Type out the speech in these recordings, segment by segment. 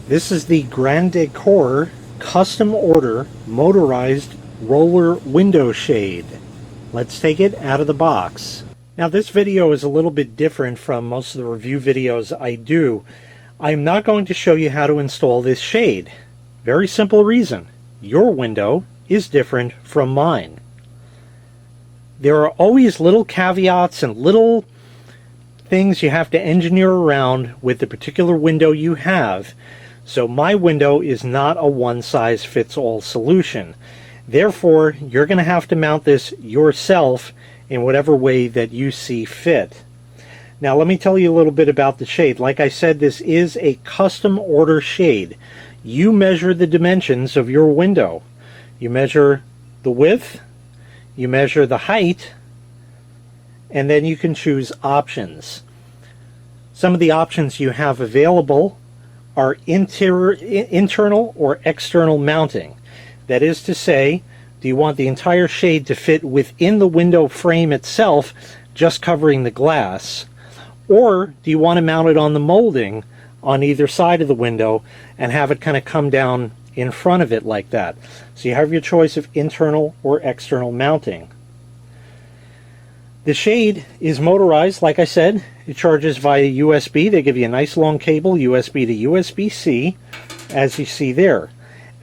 This is the Grandekor custom order motorized roller window shade. Let's take it out of the box. Now this video is a little bit different from most of the review videos I do. I'm not going to show you how to install this shade. Very simple reason. Your window is different from mine. There are always little caveats and little things you have to engineer around with the particular window you have. So my window is not a one-size-fits-all solution. Therefore, you're going to have to mount this yourself in whatever way that you see fit. Now let me tell you a little bit about the shade. Like I said, this is a custom order shade. You measure the dimensions of your window. You measure the width, you measure the height, and then you can choose options. Some of the options you have available are internal or external mounting. That is to say, do you want the entire shade to fit within the window frame itself, just covering the glass? Or do you want to mount it on the molding on either side of the window and have it kind of come down in front of it like that? So you have your choice of internal or external mounting. The shade is motorized, like I said. It charges via USB. They give you a nice long cable, USB to USB-C, as you see there.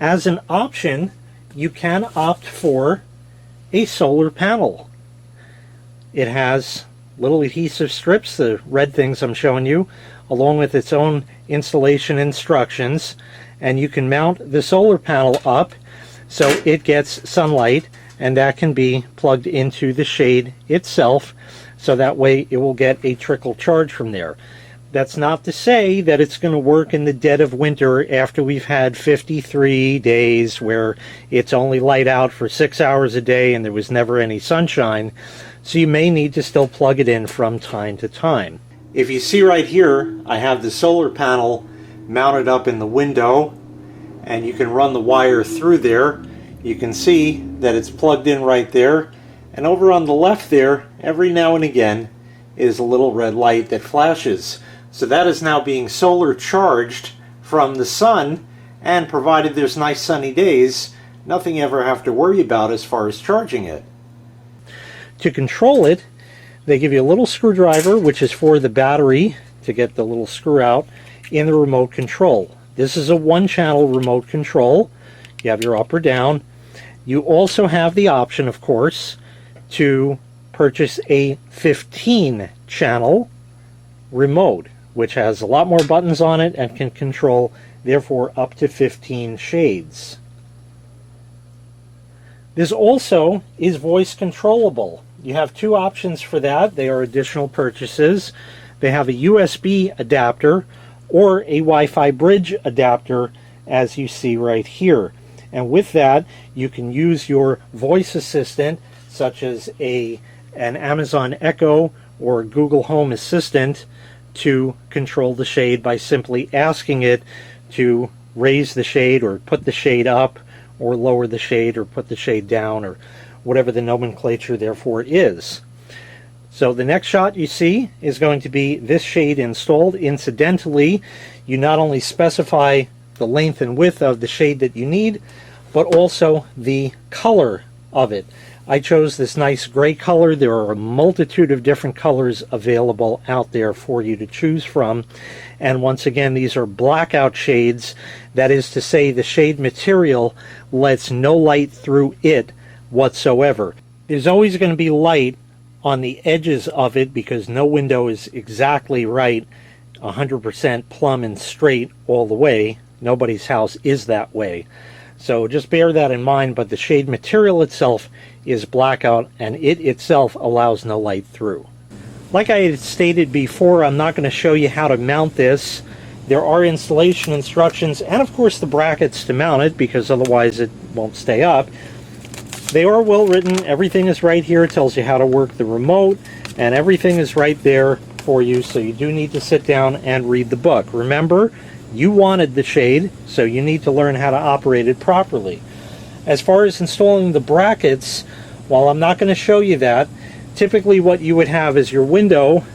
As an option, you can opt for a solar panel. It has little adhesive strips, the red things I'm showing you, along with its own installation instructions, and you can mount the solar panel up so it gets sunlight, and that can be plugged into the shade itself, so that way it will get a trickle charge from there. That's not to say that it's going to work in the dead of winter after we've had 53 days where it's only light out for 6 hours a day and there was never any sunshine, so you may need to still plug it in from time to time. If you see right here, I have the solar panel mounted up in the window, and you can run the wire through there. You can see that it's plugged in right there, and over on the left there, every now and again, is a little red light that flashes. So that is now being solar charged from the sun, and provided there's nice sunny days, nothing you ever have to worry about as far as charging it. To control it, they give you a little screwdriver, which is for the battery to get the little screw out, in the remote control. This is a one-channel remote control. You have your up or down. You also have the option, of course, to purchase a 15-channel remote, which has a lot more buttons on it and can control, therefore, up to 15 shades. This also is voice controllable. You have two options for that. They are additional purchases. They have a USB adapter or a Wi-Fi bridge adapter, as you see right here. And with that, you can use your voice assistant, such as an Amazon Echo or Google Home Assistant, to control the shade by simply asking it to raise the shade or put the shade up, or lower the shade or put the shade down, or whatever the nomenclature therefore is. So the next shot you see is going to be this shade installed. Incidentally, you not only specify the length and width of the shade that you need, but also the color of it. I chose this nice gray color. There are a multitude of different colors available out there for you to choose from. And once again, these are blackout shades. That is to say, the shade material lets no light through it whatsoever. There's always going to be light on the edges of it because no window is exactly right, 100% plumb and straight all the way. Nobody's house is that way. So just bear that in mind, but the shade material itself is blackout, and it itself allows no light through. Like I had stated before, I'm not going to show you how to mount this. There are installation instructions and of course the brackets to mount it, because otherwise it won't stay up. They are well written. Everything is right here. It tells you how to work the remote, and everything is right there for you, so you do need to sit down and read the book. Remember, you wanted the shade, so you need to learn how to operate it properly. As far as installing the brackets, while I'm not going to show you that, typically what you would have is your window.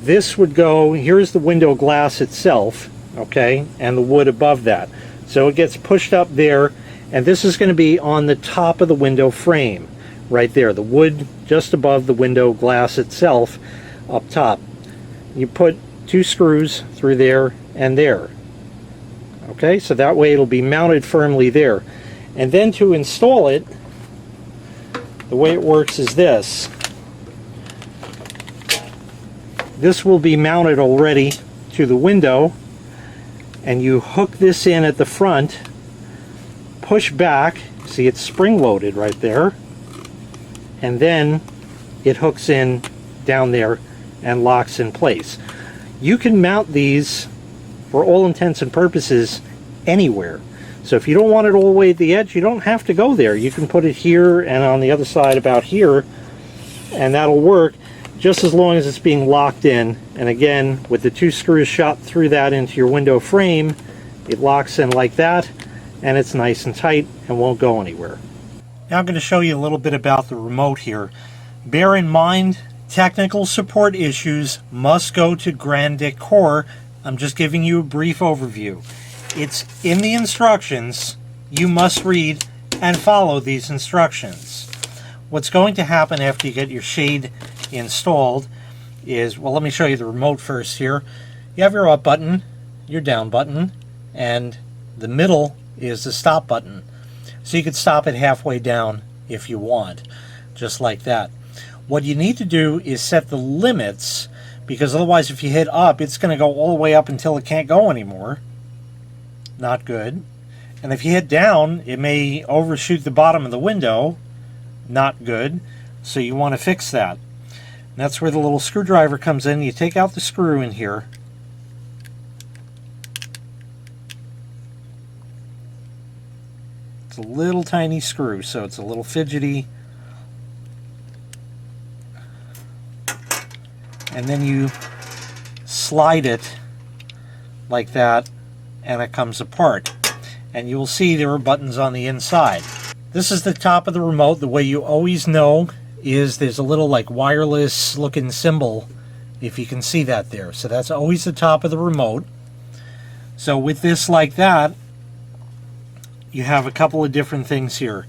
This would go, here's the window glass itself, okay, and the wood above that. So it gets pushed up there, and this is going to be on the top of the window frame, right there. The wood just above the window glass itself, up top. You put 2 screws through there and there. Okay, so that way it'll be mounted firmly there. And then to install it, the way it works is this. This will be mounted already to the window, and you hook this in at the front, push back, see it's spring loaded right there, and then it hooks in down there and locks in place. You can mount these for all intents and purposes anywhere. So if you don't want it all the way at the edge, you don't have to go there. You can put it here and on the other side about here, and that'll work just as long as it's being locked in. And again, with the 2 screws shot through that into your window frame, it locks in like that, and it's nice and tight and won't go anywhere. Now I'm going to show you a little bit about the remote here. Bear in mind, technical support issues must go to Grandekor. I'm just giving you a brief overview. It's in the instructions. You must read and follow these instructions. What's going to happen after you get your shade installed is, well, let me show you the remote first here. You have your up button, your down button, and the middle is the stop button. So you could stop it halfway down if you want, just like that. What you need to do is set the limits, because otherwise if you hit up, it's going to go all the way up until it can't go anymore. Not good. And if you hit down, it may overshoot the bottom of the window. Not good. So you want to fix that. And that's where the little screwdriver comes in. You take out the screw in here. It's a little tiny screw, so it's a little fidgety. And then you slide it like that, and it comes apart. And you will see there are buttons on the inside. This is the top of the remote. The way you always know is there's a little like wireless looking symbol, if you can see that there. So that's always the top of the remote. So with this like that, you have a couple of different things here.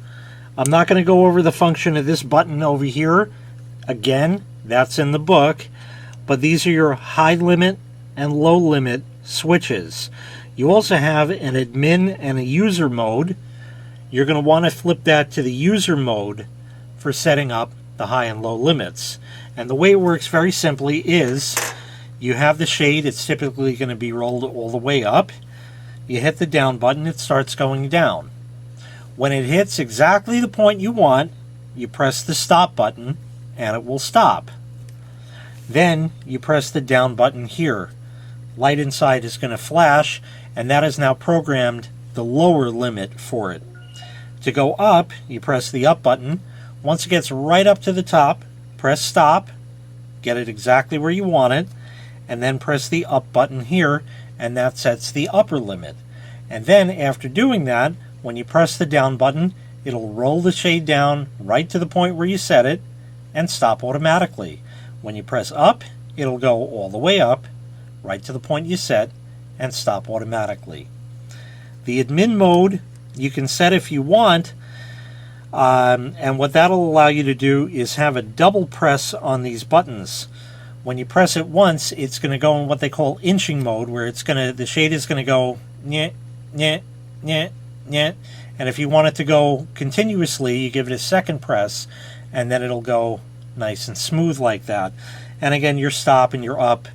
I'm not going to go over the function of this button over here. Again, that's in the book. But these are your high limit and low limit switches. You also have an admin and a user mode. You're going to want to flip that to the user mode for setting up the high and low limits. And the way it works very simply is you have the shade. It's typically going to be rolled all the way up. You hit the down button, it starts going down. When it hits exactly the point you want, you press the stop button and it will stop. Then you press the down button here. Light inside is going to flash, and that has now programmed the lower limit for it. To go up, you press the up button. Once it gets right up to the top, press stop, get it exactly where you want it, and then press the up button here, and that sets the upper limit. And then after doing that, when you press the down button, it'll roll the shade down right to the point where you set it and stop automatically. When you press up, it'll go all the way up, right to the point you set, and stop automatically. The admin mode you can set if you want, and what that'll allow you to do is have a double press on these buttons. When you press it once, it's going to go in what they call inching mode, where the shade is going to go nyeh, nyeh, nyeh, nyeh. And if you want it to go continuously, you give it a second press, and then it'll go nice and smooth like that. And again, your stop and your up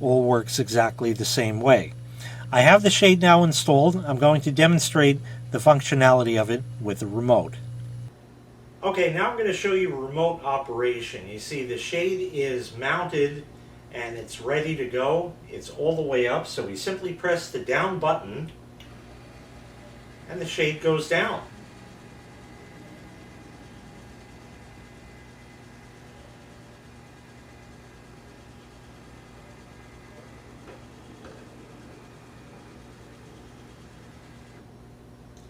all works exactly the same way. I have the shade now installed. I'm going to demonstrate the functionality of it with the remote. Okay, now I'm going to show you remote operation. You see the shade is mounted and it's ready to go. It's all the way up, so we simply press the down button and the shade goes down.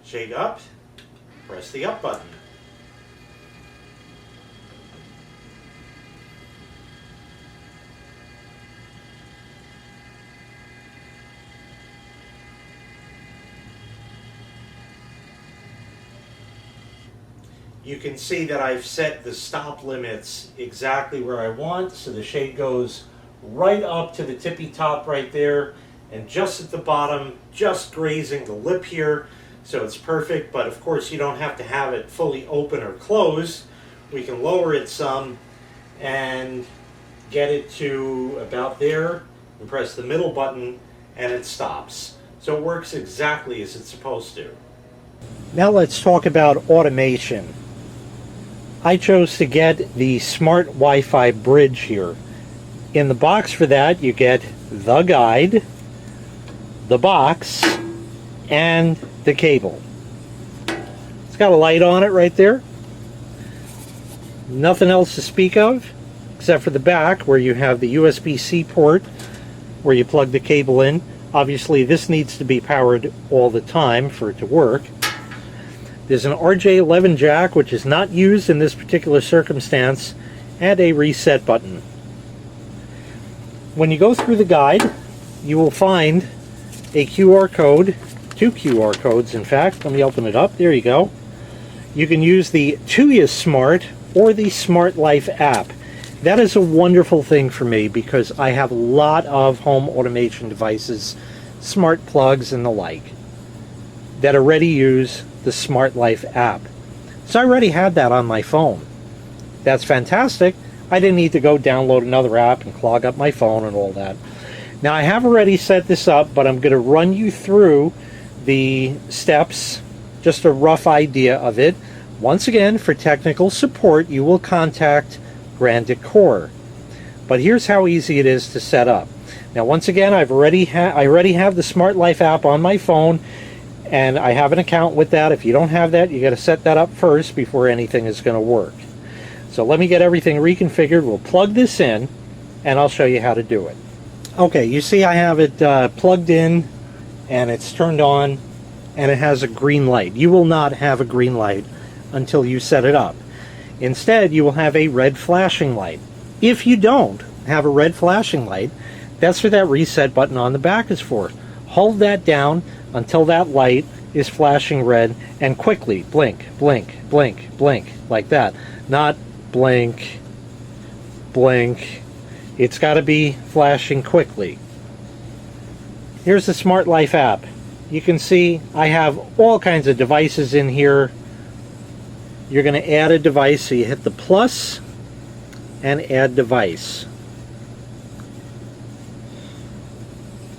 Shade up, press the up button. you can see that I've set the stop limits exactly where I want, so the shade goes right up to the tippy top right there, and just at the bottom, just grazing the lip here, so it's perfect. But of course you don't have to have it fully open or closed. We can lower it some and get it to about there, and press the middle button and it stops. So it works exactly as it's supposed to. Now let's talk about automation. I chose to get the smart Wi-Fi bridge here. In the box for that you get the guide, the box, and the cable. It's got a light on it right there. Nothing else to speak of except for the back where you have the USB-C port where you plug the cable in. Obviously this needs to be powered all the time for it to work. There's an RJ11 jack, which is not used in this particular circumstance, and a reset button. When you go through the guide, you will find a QR code, 2 QR codes in fact. Let me open it up. There you go. You can use the Tuya Smart or the Smart Life app. That is a wonderful thing for me because I have a lot of home automation devices, smart plugs and the like, that already use the Smart Life app. So I already had that on my phone. That's fantastic. I didn't need to go download another app and clog up my phone and all that. Now I have already set this up, but I'm going to run you through the steps, just a rough idea of it. Once again, for technical support, you will contact Grandekor. But here's how easy it is to set up. Now once again, I already have the Smart Life app on my phone, and I have an account with that. If you don't have that, you got to set that up first before anything is going to work. So let me get everything reconfigured. We'll plug this in and I'll show you how to do it. Okay, you see I have it plugged in and it's turned on and it has a green light. You will not have a green light until you set it up. Instead, you will have a red flashing light. If you don't have a red flashing light, that's what that reset button on the back is for. Hold that down until that light is flashing red, and quickly blink, blink, blink, blink, like that. Not blink, blink. It's got to be flashing quickly. Here's the Smart Life app. You can see I have all kinds of devices in here. You're going to add a device, so you hit the plus and add device.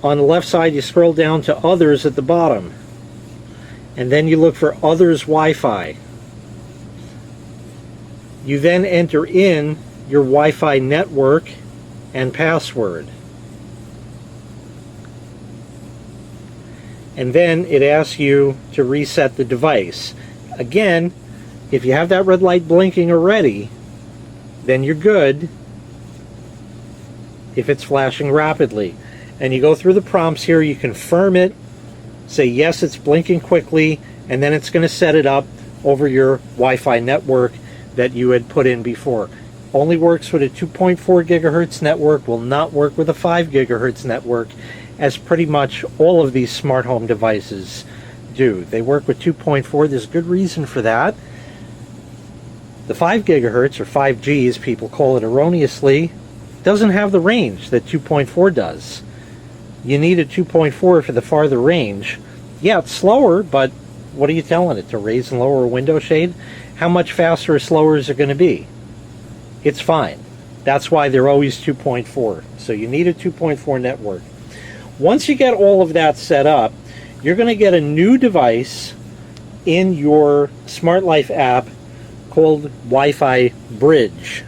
On the left side, you scroll down to Others at the bottom, and then you look for Others Wi-Fi. You then enter in your Wi-Fi network and password. And then it asks you to reset the device. Again, if you have that red light blinking already, then you're good if it's flashing rapidly. And you go through the prompts here, you confirm it, say yes, it's blinking quickly, and then it's going to set it up over your Wi-Fi network that you had put in before. Only works with a 2.4 gigahertz network, will not work with a 5 gigahertz network, as pretty much all of these smart home devices do. They work with 2.4, there's good reason for that. The 5 gigahertz, or 5G as people call it erroneously, doesn't have the range that 2.4 does. You need a 2.4 for the farther range. Yeah, it's slower, but what are you telling it? To raise and lower a window shade? How much faster or slower is it going to be? It's fine. That's why they're always 2.4. So you need a 2.4 network. Once you get all of that set up, you're going to get a new device in your Smart Life app called Wi-Fi Bridge.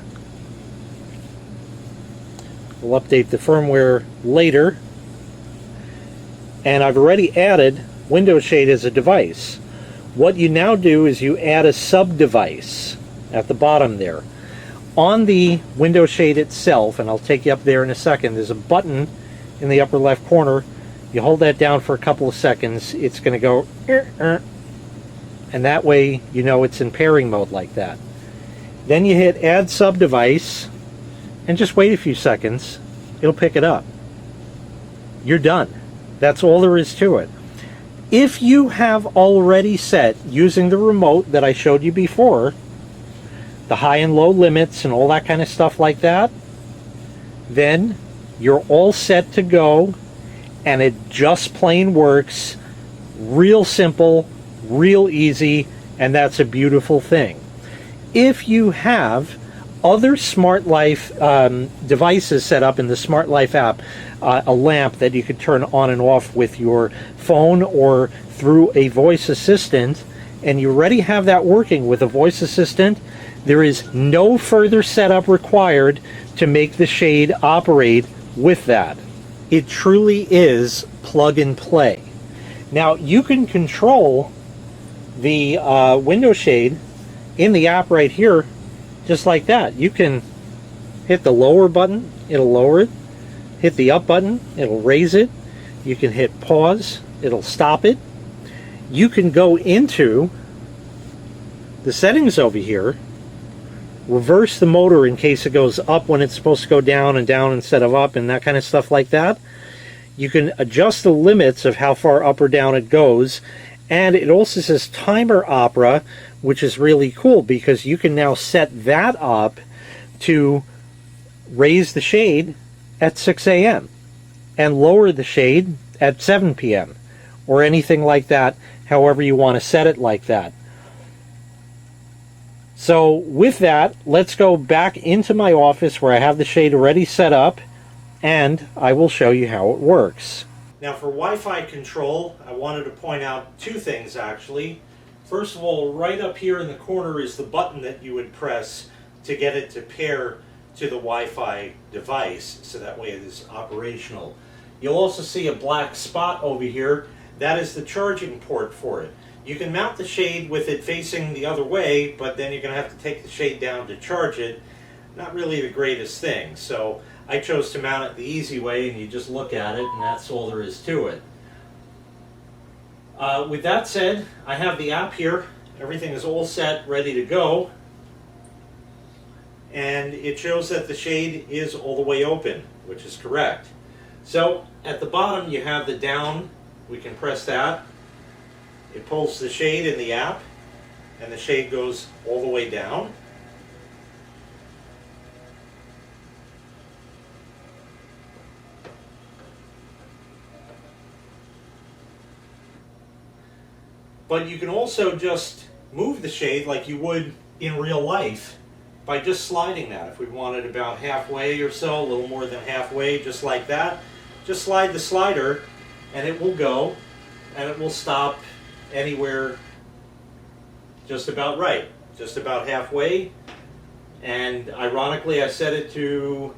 We'll update the firmware later. And I've already added window shade as a device. What you now do is you add a sub-device at the bottom there. On the window shade itself, and I'll take you up there in a second, there's a button in the upper left corner. You hold that down for a couple of seconds, it's going to go and that way you know it's in pairing mode like that. Then you hit add sub-device and just wait a few seconds, it'll pick it up. You're done. That's all there is to it. If you have already set, using the remote that I showed you before, the high and low limits and all that kind of stuff like that, then you're all set to go, and it just plain works. Real simple, real easy, and that's a beautiful thing. If you have other Smart Life devices set up in the Smart Life app, a lamp that you could turn on and off with your phone or through a voice assistant, and you already have that working with a voice assistant, there is no further setup required to make the shade operate with that. It truly is plug and play. Now, you can control the window shade in the app right here, just like that. You can hit the lower button, it'll lower it. Hit the up button, it'll raise it. You can hit pause, it'll stop it. You can go into the settings over here, reverse the motor in case it goes up when it's supposed to go down and down instead of up, and that kind of stuff like that. You can adjust the limits of how far up or down it goes. And it also says timer opera, which is really cool because you can now set that up to raise the shade at 6 a.m. and lower the shade at 7 p.m. or anything like that, however you want to set it like that. So with that, let's go back into my office where I have the shade already set up, and I will show you how it works. Now for Wi-Fi control, I wanted to point out two things actually. First of all, right up here in the corner is the button that you would press to get it to pair to the Wi-Fi device, so that way it is operational. You'll also see a black spot over here. That is the charging port for it. You can mount the shade with it facing the other way, but then you're going to have to take the shade down to charge it. Not really the greatest thing, so I chose to mount it the easy way, and you just look at it, and that's all there is to it. With that said, I have the app here. Everything is all set, ready to go. And it shows that the shade is all the way open, which is correct. So at the bottom you have the down. We can press that. It pulls the shade in the app, and the shade goes all the way down. But you can also just move the shade like you would in real life by just sliding that. If we want it about halfway or so, a little more than halfway, just like that, just slide the slider and it will go, and it will stop anywhere just about right, just about halfway. And ironically, I set it to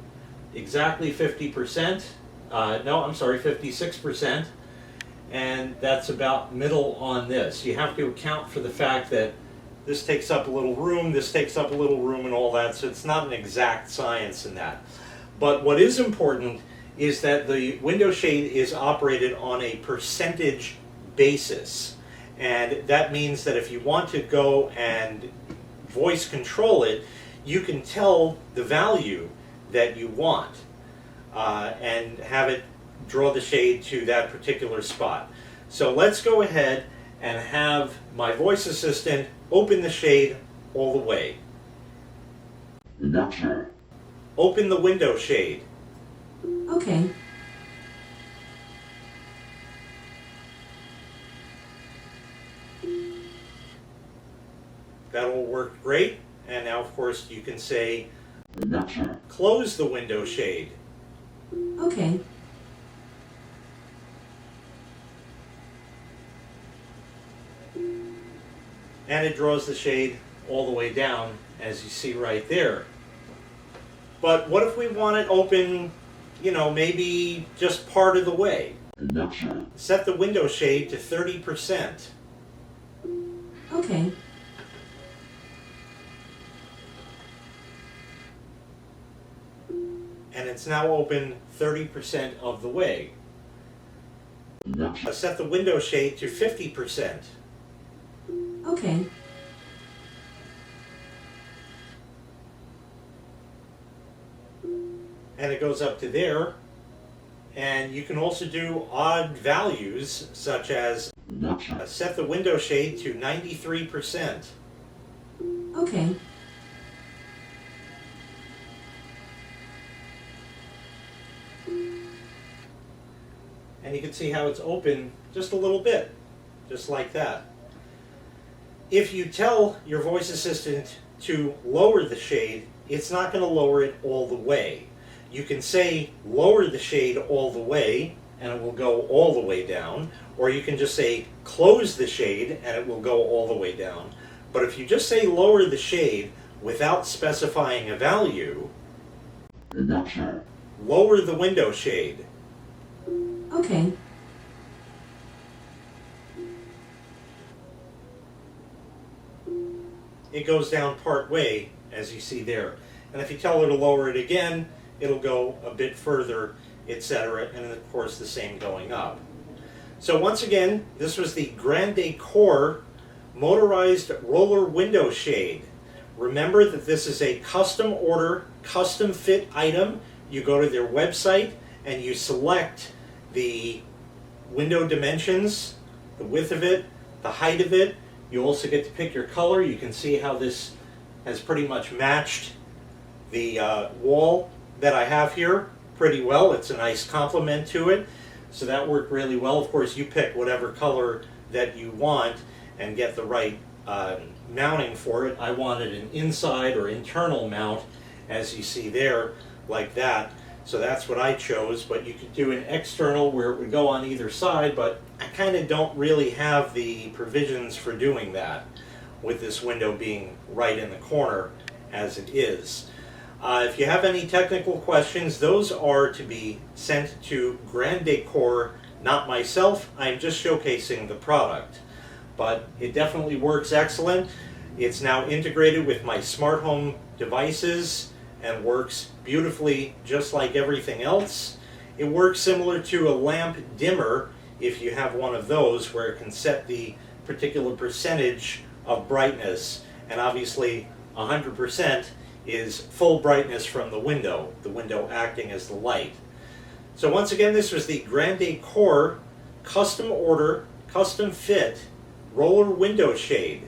exactly 50%. No, I'm sorry, 56%. And that's about middle on this. You have to account for the fact that this takes up a little room, this takes up a little room, and all that, so it's not an exact science in that. But what is important is that the window shade is operated on a percentage basis. And that means that if you want to go and voice control it, you can tell the value that you want and have it draw the shade to that particular spot. So let's go ahead and have my voice assistant open the shade all the way. Open the window shade. Okay. That'll work great. And now, of course, you can say, close the window shade. Okay. And it draws the shade all the way down, as you see right there. But what if we want it open, you know, maybe just part of the way? Set the window shade to 30%. Okay. And it's now open 30% of the way. Set the window shade to 50%. Okay. And it goes up to there. And you can also do odd values, such as set the window shade to 93%. Okay. and you can see how it's open just a little bit, just like that. If you tell your voice assistant to lower the shade, it's not going to lower it all the way. You can say lower the shade all the way and it will go all the way down, or you can just say close the shade and it will go all the way down. But if you just say lower the shade without specifying a value, lower the window shade. Okay. It goes down part way, as you see there. And if you tell her to lower it again, it'll go a bit further, etc. And of course the same going up. So once again, this was the Grandekor motorized roller window shade. Remember that this is a custom order, custom fit item. You go to their website and you select the window dimensions, the width of it, the height of it. You also get to pick your color. You can see how this has pretty much matched the wall that I have here pretty well. It's a nice complement to it. So that worked really well. Of course, you pick whatever color that you want and get the right mounting for it. I wanted an inside or internal mount, as you see there, like that. So that's what I chose, but you could do an external where it would go on either side, but I kind of don't really have the provisions for doing that with this window being right in the corner as it is. If you have any technical questions, those are to be sent to Grandekor, not myself. I'm just showcasing the product. But it definitely works excellent. It's now integrated with my smart home devices and works beautifully just like everything else. It works similar to a lamp dimmer if you have one of those, where it can set the particular percentage of brightness, and obviously 100% is full brightness from the window acting as the light. So once again, this was the Grandekor custom order, custom fit roller window shade.